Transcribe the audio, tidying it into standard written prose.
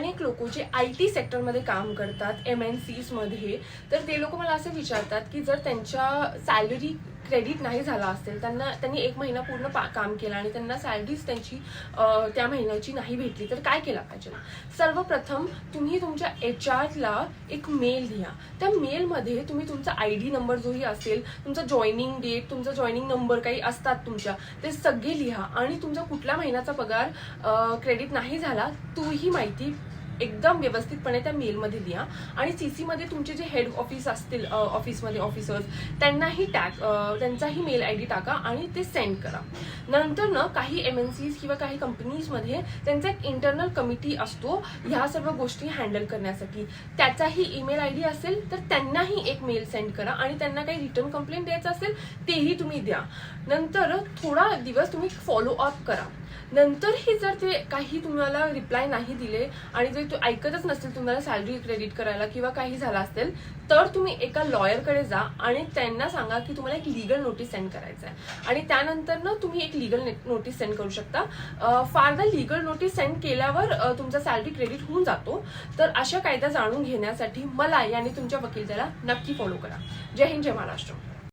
अनेक लोक जे IT सेक्टरमध्ये काम करतात MNCs मध्ये, तर ते लोक मला असं विचारतात की जर त्यांच्या सॅलरी क्रेडिट नाही झाला असेल, त्यांनी 1 महिना पूर्ण काम केलं आणि त्यांना सॅलरीच त्यांची त्या महिन्याची नाही भेटली, तर काय केलं पाहिजे. सर्वप्रथम तुम्ही तुमच्या HR ला एक मेल लिहा. त्या मेलमध्ये तुम्ही तुमचा ID नंबर जोही असेल, तुमचा जॉईनिंग डेट, तुमचा जॉईनिंग नंबर काही असतात तुमच्या, ते सगळे लिहा आणि तुमचा कुठल्या महिन्याचा पगार क्रेडिट नाही झाला तोही माहिती एकदम व्यवस्थितपणे त्या मेलमध्ये लिहा. आणि CC मध्ये तुमचे जे हेड ऑफिस असतील ऑफिसमध्ये ऑफिसर्स, त्यांनाही त्यांचाही मेल ID टाका आणि ते सेंड करा. नंतर ना काही MNCs किंवा काही कंपनीजमध्ये त्यांचा एक इंटरनल कमिटी असतो ह्या सर्व गोष्टी हँडल करण्यासाठी. त्याचाही ईमेल ID असेल तर त्यांनाही एक मेल सेंड करा आणि त्यांना काही रिटर्न कंप्लेंट द्यायचं असेल तेही तुम्ही द्या. नंतर थोडा दिवस तुम्ही फॉलो अप करा. नंतरही जर ते काही तुम्हाला रिप्लाय नाही दिले आणि जर ते ऐकतच नसतील तुम्हाला सॅलरी क्रेडिट करायला किंवा काही झालं असेल, तर तुम्ही एका लॉयरकडे जा आणि त्यांना सांगा की तुम्हाला एक लीगल नोटीस सेंड करायचं आहे आणि त्यानंतर ना तुम्ही एक लीगल नोटीस सेंड करू शकता. फारदा लीगल नोटीस सेंड केल्यावर तुमचा सॅलरी क्रेडिट होऊन जातो. तर अशा कायदा जाणून घेण्यासाठी मला याने तुमच्या वकील त्याला नक्की फॉलो करा. जय हिंद, जय महाराष्ट्र.